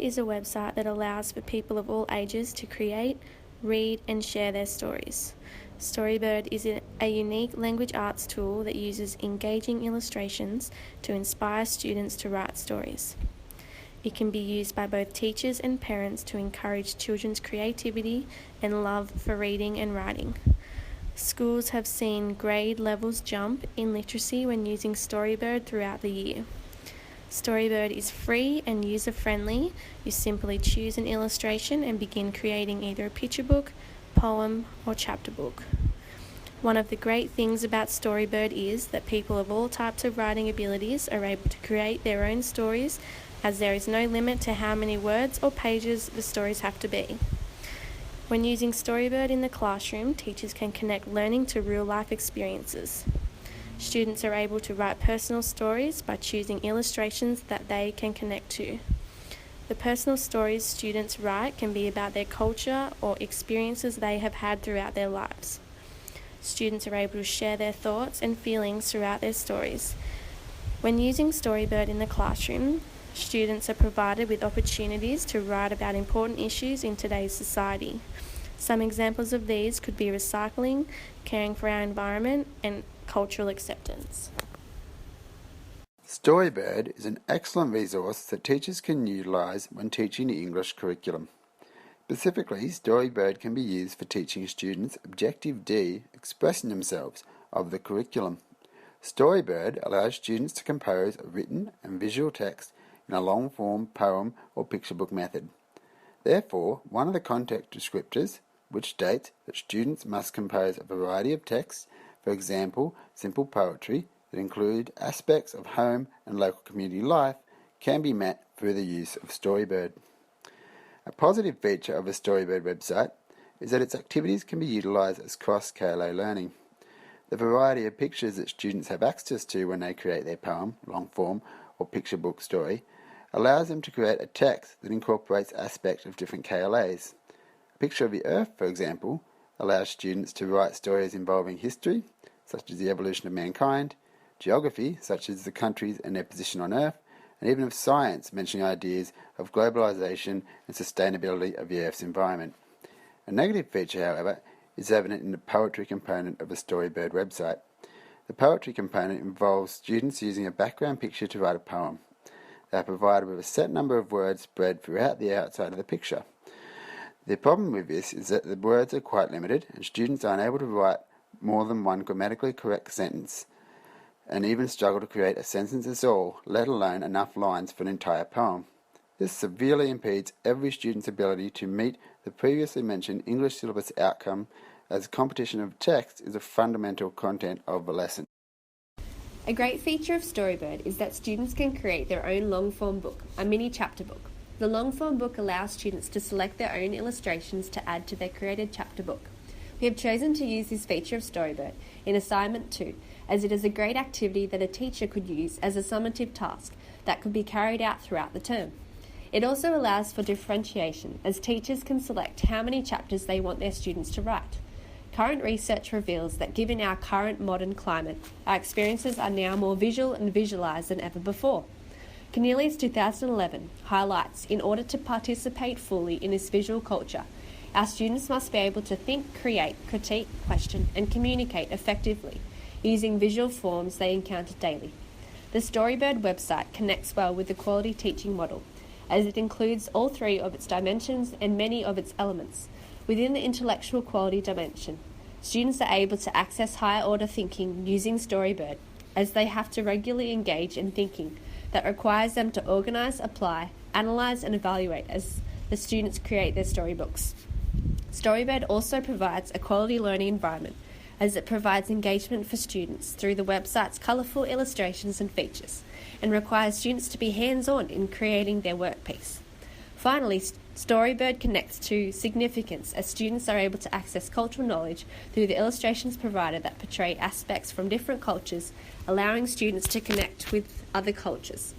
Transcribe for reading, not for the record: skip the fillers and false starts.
is a website that allows for people of all ages to create, read and share their stories. Storybird is a unique language arts tool that uses engaging illustrations to inspire students to write stories. It can be used by both teachers and parents to encourage children's creativity and love for reading and writing. Schools have seen grade levels jump in literacy when using Storybird throughout the year. Storybird is free and user-friendly. You simply choose an illustration and begin creating either a picture book, poem, or chapter book. One of the great things about Storybird is that people of all types of writing abilities are able to create their own stories, as there is no limit to how many words or pages the stories have to be. When using Storybird in the classroom, teachers can connect learning to real-life experiences. Students are able to write personal stories by choosing illustrations that they can connect to. The personal stories students write can be about their culture or experiences they have had throughout their lives. Students are able to share their thoughts and feelings throughout their stories. When using Storybird in the classroom, students are provided with opportunities to write about important issues in today's society. Some examples of these could be recycling, caring for our environment, and cultural acceptance. Storybird is an excellent resource that teachers can utilise when teaching the English curriculum. Specifically, Storybird can be used for teaching students Objective D, expressing themselves, of the curriculum. Storybird allows students to compose a written and visual text in a long-form poem or picture book method. Therefore, one of the content descriptors, which states that students must compose a variety of texts, for example, simple poetry, that include aspects of home and local community life, can be met through the use of Storybird. A positive feature of a Storybird website is that its activities can be utilised as cross-KLA learning. The variety of pictures that students have access to when they create their poem, long form, or picture book story allows them to create a text that incorporates aspects of different KLAs. A picture of the Earth, for example, allows students to write stories involving history, such as the evolution of mankind, geography, such as the countries and their position on Earth, and even of science, mentioning ideas of globalisation and sustainability of the Earth's environment. A negative feature, however, is evident in the poetry component of a Storybird website. The poetry component involves students using a background picture to write a poem. They are provided with a set number of words spread throughout the outside of the picture. The problem with this is that the words are quite limited and students are unable to write more than one grammatically correct sentence, and even struggle to create a sentence at all, let alone enough lines for an entire poem. This severely impedes every student's ability to meet the previously mentioned English syllabus outcome, as competition of text is a fundamental content of the lesson. A great feature of Storybird is that students can create their own long-form book, a mini chapter book. The long-form book allows students to select their own illustrations to add to their created chapter book. We have chosen to use this feature of Storybird in Assignment 2, as it is a great activity that a teacher could use as a summative task that could be carried out throughout the term. It also allows for differentiation, as teachers can select how many chapters they want their students to write. Current research reveals that given our current modern climate, our experiences are now more visual and visualised than ever before. Cornelius 2011 highlights, in order to participate fully in this visual culture, our students must be able to think, create, critique, question and communicate effectively using visual forms they encounter daily. The Storybird website connects well with the quality teaching model, as it includes all three of its dimensions and many of its elements. Within the intellectual quality dimension, students are able to access higher order thinking using Storybird, as they have to regularly engage in thinking that requires them to organise, apply, analyse and evaluate as the students create their storybooks. Storybird also provides a quality learning environment, as it provides engagement for students through the website's colourful illustrations and features, and requires students to be hands-on in creating their workpiece. Finally, Storybird connects to significance, as students are able to access cultural knowledge through the illustrations provided that portray aspects from different cultures, allowing students to connect with other cultures.